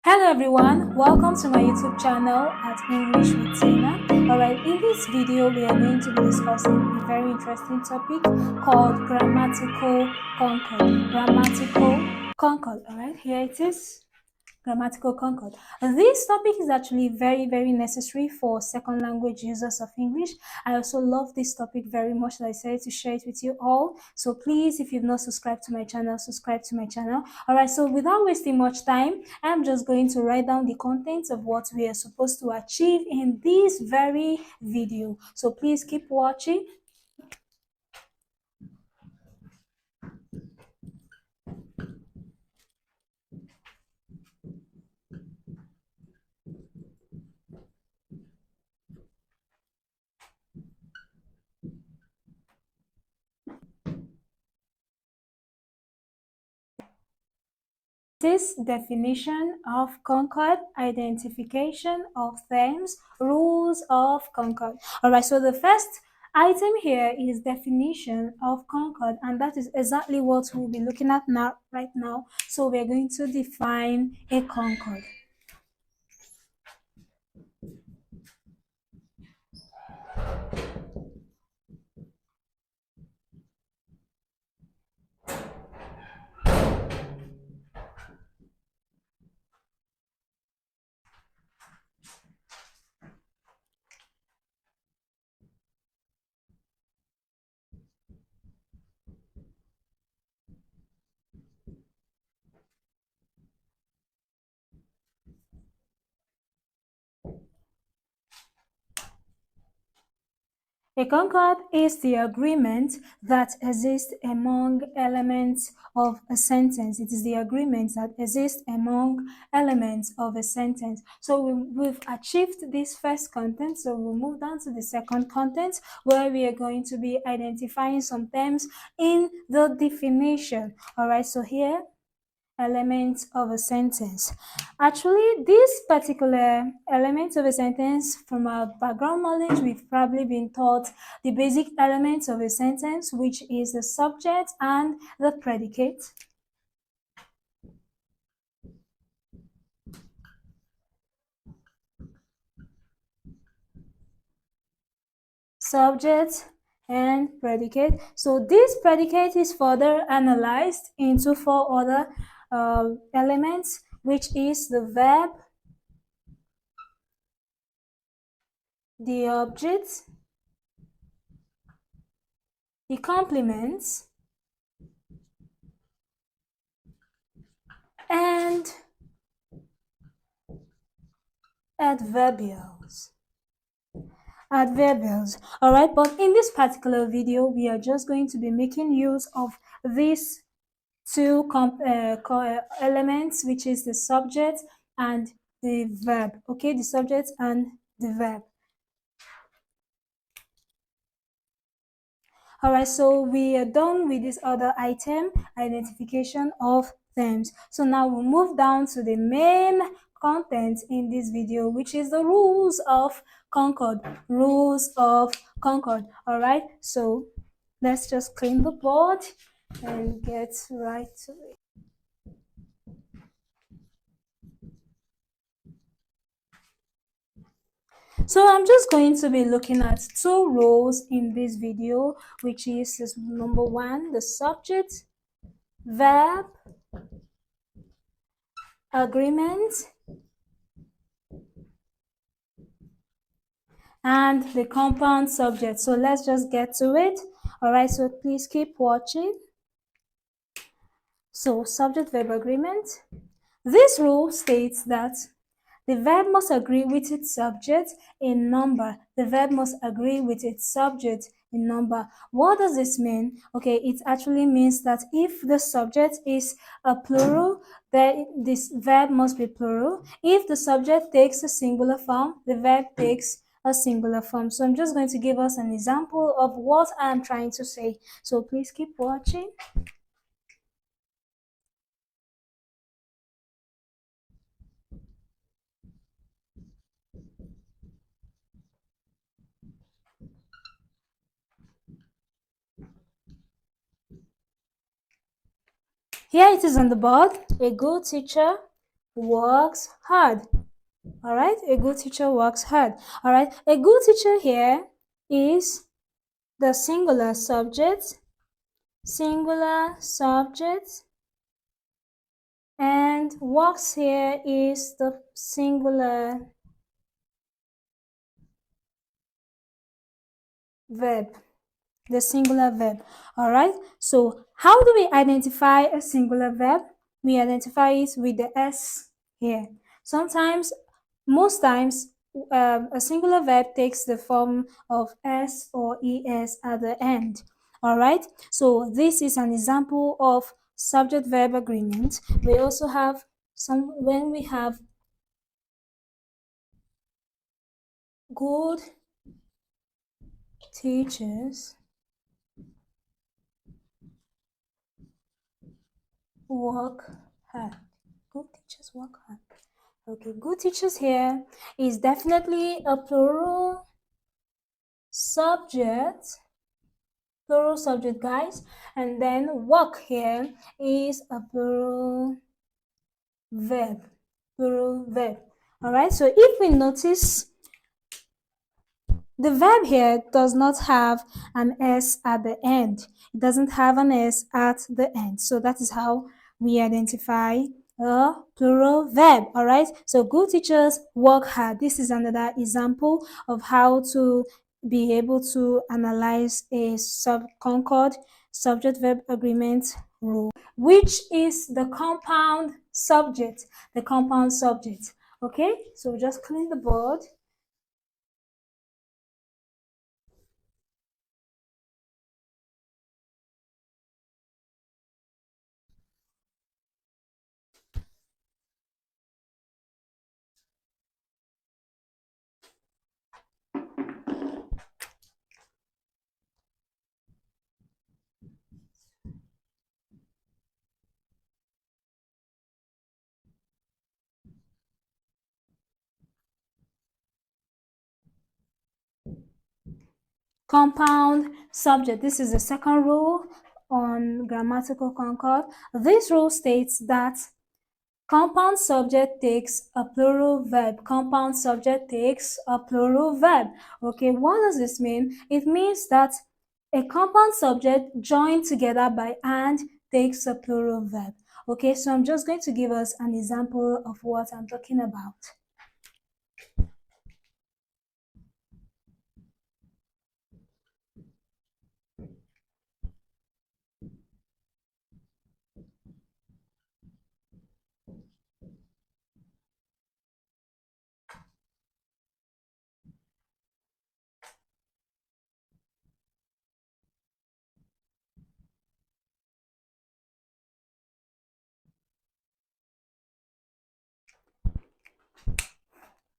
Hello everyone, welcome to my YouTube channel at English with Tina. Alright, in this video we are going to be discussing a very interesting topic called grammatical concord. Grammatical concord, alright, here it is. Grammatical concord. This topic is actually very necessary for second language users of English. I also love this topic very much that I decided to share it with you all. So please, if you've not subscribed to my channel, subscribe to my channel. All right, so without wasting much time, I'm just going to write down the contents of what we are supposed to achieve in this very video. So please keep watching. This definition of concord, identification of themes, rules of concord. All right, so the first item here is definition of concord, and that is exactly what we'll be looking at right now. So we're going to define a concord. A concord is the agreement that exists among elements of a sentence. It is the agreement that exists among elements of a sentence. So we've achieved this first content, so we'll move down to the second content where we are going to be identifying some terms in the definition. All right, so here elements of a sentence. Actually, this particular element of a sentence, from our background knowledge, we've probably been taught the basic elements of a sentence, which is the subject and the predicate. Subject and predicate. So this predicate is further analyzed into four other elements, which is the verb, the object, the complements, and adverbials. All right, but in this particular video we are just going to be making use of these two elements, which is the subject and the verb. Okay, the subject and the verb. All right, so we are done with this other item, identification of themes. So now we'll move down to the main content in this video, which is the rules of concord. Rules of concord. All right, so let's just clean the board and get right to it. So I'm just going to be looking at two rules in this video, which is number one, the subject, verb, agreement, and the compound subject. So let's just get to it. All right, so please keep watching. So subject verb agreement. This rule states that the verb must agree with its subject in number. The verb must agree with its subject in number. What does this mean? Okay, it actually means that if the subject is a plural, then this verb must be plural. If the subject takes a singular form, the verb takes a singular form. So I'm just going to give us an example of what I'm trying to say. So please keep watching. Here it is on the board. A good teacher works hard. All right, a good teacher works hard. All right, a good teacher here is the singular subject, and works here is the singular verb. The singular verb. All right, so how do we identify a singular verb? We identify it with the s here. Sometimes, most times, a singular verb takes the form of s or es at the end. All right, so this is an example of subject verb agreement. We also have some when we have good teachers work hard. Good teachers work hard. Okay, good teachers here is definitely a subject, plural subject, guys. And then work here is a plural verb. All right, so if we notice, the verb here does not have an S at the end. It doesn't have an S at the end. So that is how we identify a plural verb. All right. So good teachers work hard. This is another example of how to be able to analyze a concord subject verb agreement rule, which is the compound subject. The compound subject. Okay. So just clean the board. Compound subject. This is the second rule on grammatical concord. This rule states that compound subject takes a plural verb. Compound subject takes a plural verb. Okay, what does this mean? It means that a compound subject joined together by and takes a plural verb. Okay, so I'm just going to give us an example of what I'm talking about.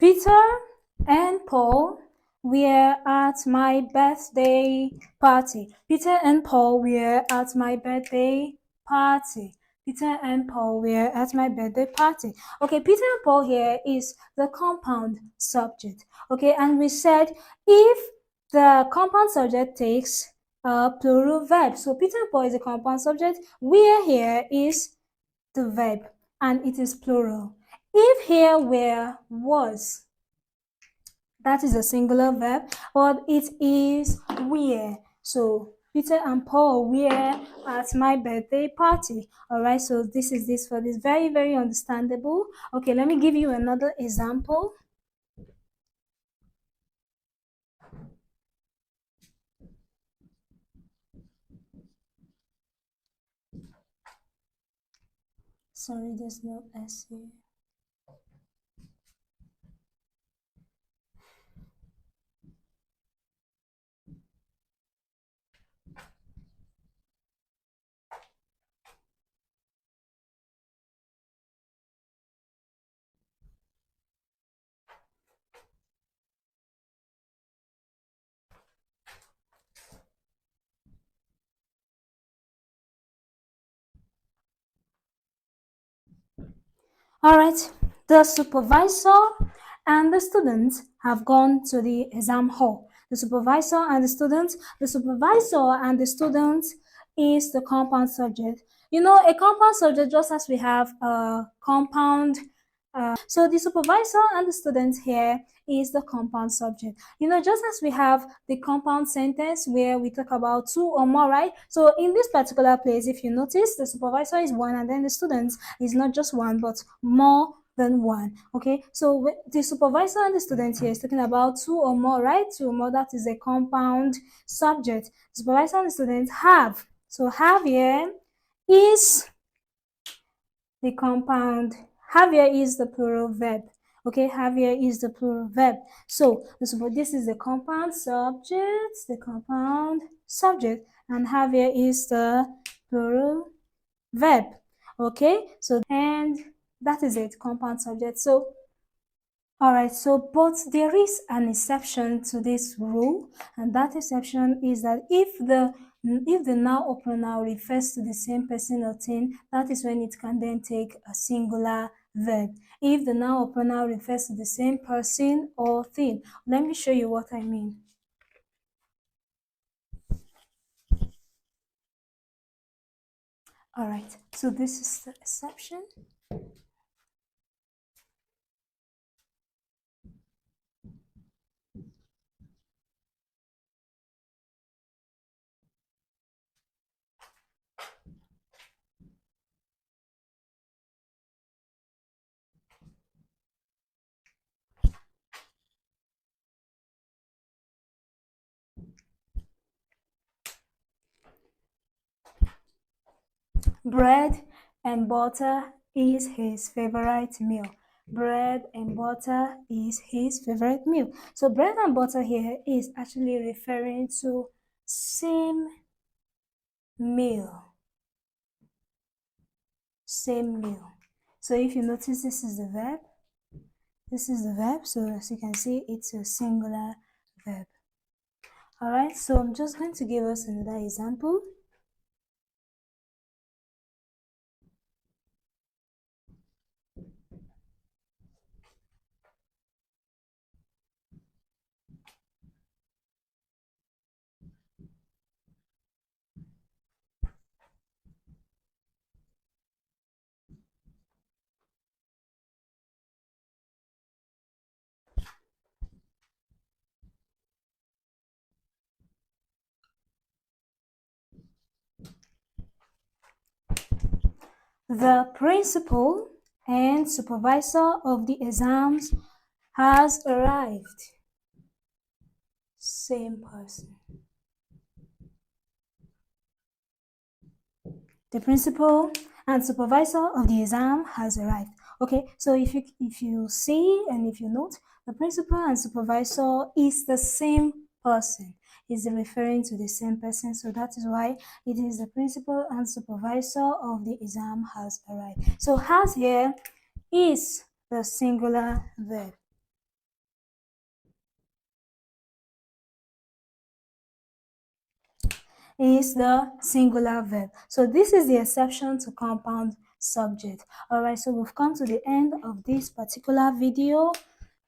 Peter and Paul were at my birthday party. Peter and Paul were at my birthday party. Peter and Paul were at my birthday party. Okay, Peter and Paul here is the compound subject. Okay, and we said if the compound subject takes a plural verb. So Peter and Paul is a compound subject. Where here is the verb and it is plural. If here were was, that is a singular verb, but it is were. So Peter and Paul were at my birthday party. All right, so this is this for this. Very, very understandable. Okay, let me give you another example. Sorry, there's no S here. All right, the supervisor and the students have gone to the exam hall. The supervisor and the students is the compound subject. You know, a compound subject, just as we have a compound So the supervisor and the student here is the compound subject. Just as we have the compound sentence where we talk about two or more, right? So in this particular place, if you notice, the supervisor is one and then the student is not just one, but more than one. Okay, so the supervisor and the student here is talking about two or more, right? Two or more, that is a compound subject. The supervisor and the student have. So have here is the compound. Have here is the plural verb. Okay, have here is the plural verb. So this is the compound subject, and have here is the plural verb. Okay, so and that is it, compound subject. So all right, so but there is an exception to this rule, and that exception is that if the noun or pronoun refers to the same person or thing, that is when it can then take a singular verb. If the noun or pronoun refers to the same person or thing, let me show you what I mean. All right, so this is the exception. Bread and butter is his favorite meal. Bread and butter is his favorite meal. So bread and butter here is actually referring to same meal. Same meal. So if you notice, this is the verb. This is the verb. So as you can see, it's a singular verb. All right. So I'm just going to give us another example. The principal and supervisor of the exams has arrived. Same person. The principal and supervisor of the exam has arrived. Okay, so if you see and if you note, the principal and supervisor is the same person. Is referring to the same person, so that is why it is the principal and supervisor of the exam has arrived. So has here is the singular verb. Is the singular verb. So this is the exception to compound subject. All right, so we've come to the end of this particular video.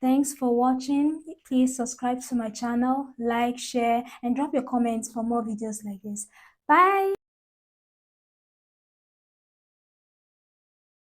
Thanks for watching. Please subscribe to my channel, like, share, and drop your comments for more videos like this. Bye.